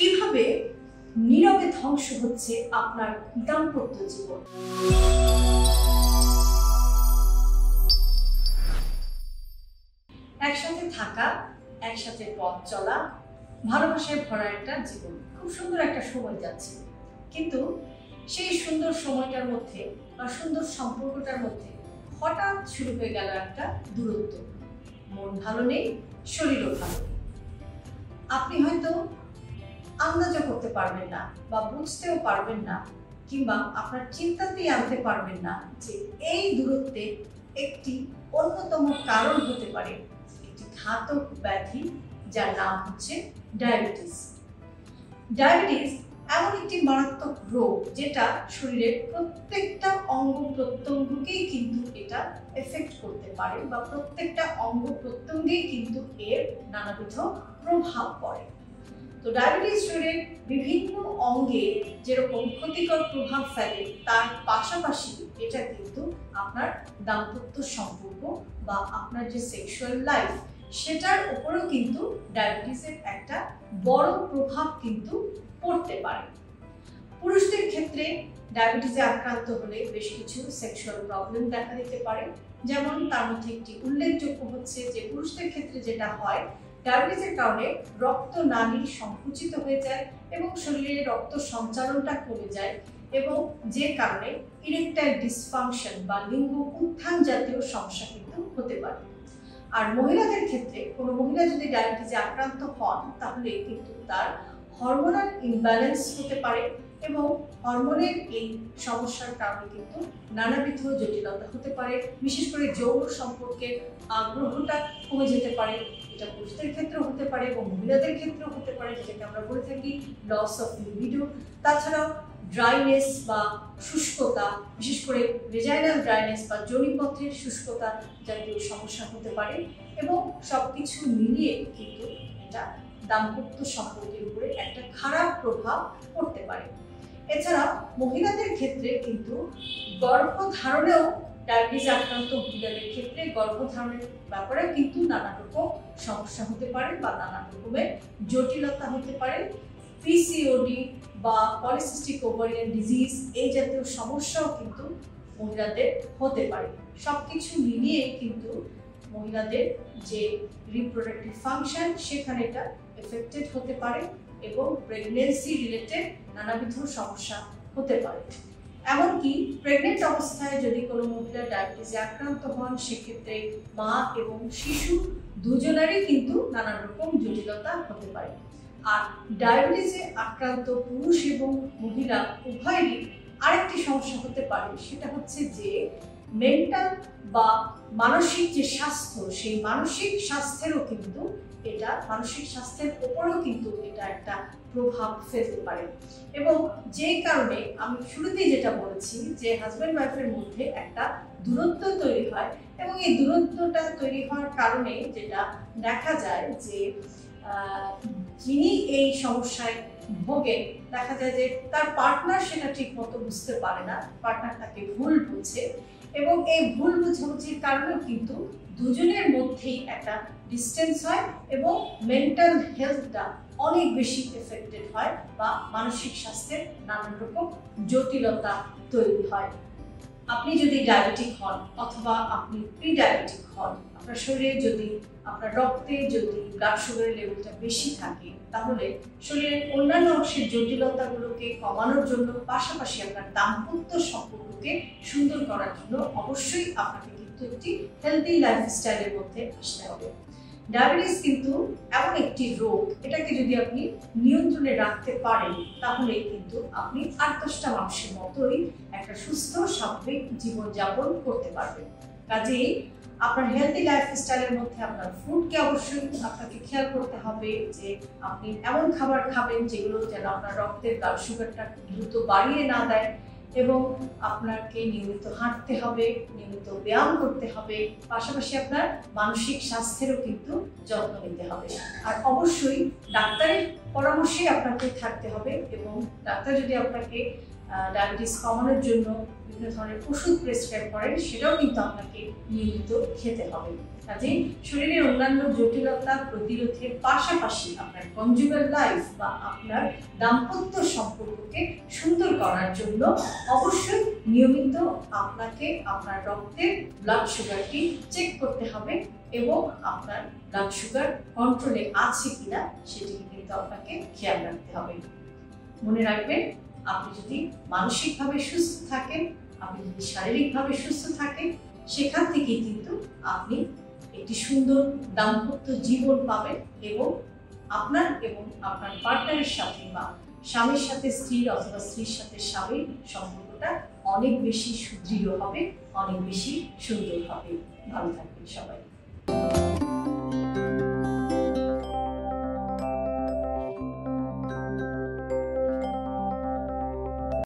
কিভাবে নীরবে ধ্বংস হচ্ছে আপনার দাম্পত্য জীবন। একসাথে থাকা, একসাথে পথ চলা, ভালোবাসায় ভরা একটা জীবন, খুব সুন্দর একটা সময় যাচ্ছে, কিন্তু সেই সুন্দর সময়টার মধ্যে বা সুন্দর সম্পর্কটার মধ্যে হঠাৎ শুরু হয়ে গেল একটা দূরত্ব। মন ভালো নেই, শরীরও ভালো নেই। আপনি হয়তো আন্দাজও করতে পারবেন না বা বুঝতেও পারবেন না, কিংবা আপনার চিন্তাতেই আনতে পারবেন না যে এই দূরত্বে একটি অন্যতম কারণ হতে পারে একটি ঘাতক ব্যাধি, যার নাম হচ্ছে ডায়াবেটিস। ডায়াবেটিস এমন একটি মারাত্মক রোগ যেটা শরীরের প্রত্যেকটা অঙ্গ প্রত্যঙ্গকেই কিন্তু এটা এফেক্ট করতে পারে, বা প্রত্যেকটা অঙ্গ প্রত্যঙ্গেই কিন্তু এর নানাবিধ প্রভাব পড়ে। তো ডায়াবেটিস শরীরের বিভিন্ন অঙ্গে যেরকম ক্ষতিকর প্রভাব ফেলে, তার পাশাপাশি এটা কিন্তু আপনার দাম্পত্য সম্পর্ক বা আপনার যে সেক্সুয়াল লাইফ, সেটার উপরেও কিন্তু ডায়াবেটিসের একটা বড় প্রভাব কিন্তু পড়তে পারে। পুরুষদের ক্ষেত্রে ডায়াবেটিসে আক্রান্ত হলে বেশ কিছু সেক্সুয়াল প্রবলেম দেখা দিতে পারে। যেমন তার মধ্যে একটি উল্লেখযোগ্য হচ্ছে যে পুরুষদের ক্ষেত্রে যেটা হয়, ডায়াবেটিসের কারণে রক্তনালী সংকুচিত হয়ে যায় এবং শরীরে রক্ত সঞ্চালনটা কমে যায়, এবং যে কারণে ইরেকটাইল ডিসফাংশন বা লিঙ্গ উত্থান জাতীয় সমস্যা কিন্তু হতে পারে। আর মহিলাদের ক্ষেত্রে কোনো মহিলা যদি ডায়াবেটিসে আক্রান্ত হন, তাহলে কিন্তু তার হরমোনাল ইমব্যালেন্স হতে পারে, এবং হরমোনের এই সমস্যার কারণে কিন্তু নানাবিধ জটিলতা হতে পারে। বিশেষ করে যৌন সম্পর্কের আগ্রহটা কমে যেতে পারে। এটা পুরুষদের ক্ষেত্রেও হতে পারে এবং মহিলাদের ক্ষেত্রেও হতে পারে, যেটাকে আমরা বলে থাকি লস অফ লিবিডো। তাছাড়াও ড্রাইনেস বা শুষ্কতা, বিশেষ করে ভেজাইনাল ড্রাইনেস বা যোনিপথের শুষ্কতা জাতীয় সমস্যা হতে পারে, এবং সবকিছু মিলিয়ে কিন্তু এটা দাম্পত্য সম্পর্কের উপরে একটা খারাপ প্রভাব পড়তে পারে। এছাড়া মহিলাদের ক্ষেত্রে কিন্তু গর্ভধারণেও, ডায়াবেটিস আক্রান্ত মহিলাদের ক্ষেত্রে গর্ভধারণের ব্যাপারেও কিন্তু নানা রকম সমস্যা হতে পারে বা নানা রকমের জটিলতা হতে পারে। পিসিওডি বা পলিসিস্টিক ওভারিয়ান ডিজিজ, এই জাতীয় সমস্যাও কিন্তু মহিলাদের হতে পারে। সবকিছু মিলিয়ে কিন্তু মহিলাদের যে রিপ্রোডাক্টিভ ফাংশন, সেখানে এটা এফেক্টেড হতে পারে এবং প্রেগনেন্সি রিলেটেড নানাবিধ সমস্যা হতে পারে। এমনকি প্রেগনেন্ট অবস্থায় যদি কোনো মহিলা ডায়াবেটিসে আক্রান্ত হন, সেক্ষেত্রে মা এবং শিশু দুজনেরই কিন্তু নানা রকম জটিলতা হতে পারে। আর ডায়াবেটিসে আক্রান্ত পুরুষ এবং মহিলা উভয়েরই আরেকটি সমস্যা হতে পারে, সেটা হচ্ছে যে মেন্টাল বা মানসিক যে স্বাস্থ্য, সেই মানসিক স্বাস্থ্যেরও কিন্তু এটা, মানসিক স্বাস্থ্যের উপরেও কিন্তু এটা একটা প্রভাব ফেলতে পারে। এবং যে কারণে আমি শুরুতেই যেটা বলেছি যে হাজব্যান্ড ওয়াইফের মধ্যে একটা দূরত্ব তৈরি হয়, এবং এই দূরত্বটা তৈরি হওয়ার কারণে যেটা দেখা যায় যে যিনি এই সমস্যায় ভোগেন, দেখা যায় যে তার পার্টনার সেটা ঠিক মতো বুঝতে পারে না, পার্টনার তাকে ভুল বুঝে, এবং এই ভুল বুঝাবুঝির কারণেও কিন্তু দুজনের মধ্যেই একটা ডিস্টেন্স হয় এবং মেন্টাল হেলথটা অনেক বেশি এফেক্টেড হয়, বা মানসিক স্বাস্থ্যের নানান রকম জটিলতা তৈরি হয়। আপনি যদি ডায়াবেটিক হন অথবা আপনি প্রি ডায়াবেটিক হন, আপনার শরীরে যদি, আপনার রক্তে যদি ব্লাড সুগারের লেভেলটা বেশি থাকে, তাহলে শরীরের অন্যান্য অংশের জটিলতাগুলোকে কমানোর জন্য, পাশাপাশি আপনার দাম্পত্য সম্পর্ককে সুন্দর করার জন্য অবশ্যই আপনাকে কিন্তু একটি হেলদি লাইফস্টাইলের মধ্যে আসতে হবে। ডায়াবেটিস কিন্তু এমন একটি রোগ, এটাকে যদি আপনি নিয়ন্ত্রণে রাখতে পারেন, তাহলে কিন্তু আপনি 8-10টা মানুষের মতোই একটা সুস্থ স্বাভাবিক জীবনযাপন করতে পারবেন। কাজেই আপনার হেলদি লাইফস্টাইলের মধ্যে আপনার ফুডকে অবশ্যই আপনাকে খেয়াল করতে হবে, যে আপনি এমন খাবার খাবেন যেগুলো যেন আপনার রক্তের ব্লাড সুগারটা দ্রুত বাড়িয়ে না দেয়, এবং আপনাকে নিয়মিত হাঁটতে হবে, নিয়মিত ব্যায়াম করতে হবে, পাশাপাশি আপনার মানসিক স্বাস্থ্যেরও কিন্তু যত্ন নিতে হবে। আর অবশ্যই ডাক্তারের পরামর্শেই আপনাকে থাকতে হবে, এবং ডাক্তার যদি আপনাকে ডায়াবেটিস কমানোর জন্য বিভিন্ন ধরনের ওষুধ প্রেসক্রাইব করেন, সেটাও কিন্তু আপনাকে নিয়মিত খেতে হবে। কাজেই শরীরের অন্যান্য জটিলতা প্রতিরোধের পাশাপাশি আপনার কনজুগাল লাইফ বা আপনার দাম্পত্য সম্পর্ককে সুন্দর করার জন্য অবশ্যই নিয়মিত আপনাকে আপনার রক্তের ব্লাড সুগারটি চেক করতে হবে, এবং আপনার ব্লাড সুগার কন্ট্রোলে আছে কিনা সেটিকে কিন্তু আপনাকে খেয়াল রাখতে হবে। মনে রাখবেন, আপনি যদি মানসিকভাবে সুস্থ থাকেন, আপনি যদি শারীরিকভাবে সুস্থ থাকেন, সেখান থেকেই কিন্তু আপনি একটি সুন্দর দাম্পত্য জীবন পাবেন, এবং আপনার পার্টনারের সাথে বা স্বামীর সাথে স্ত্রীর অথবা স্ত্রীর সাথে স্বামীর সম্পর্কটা অনেক বেশি সুদৃঢ় হবে, অনেক বেশি সুন্দর হবে। ভালো থাকবেন সবাই।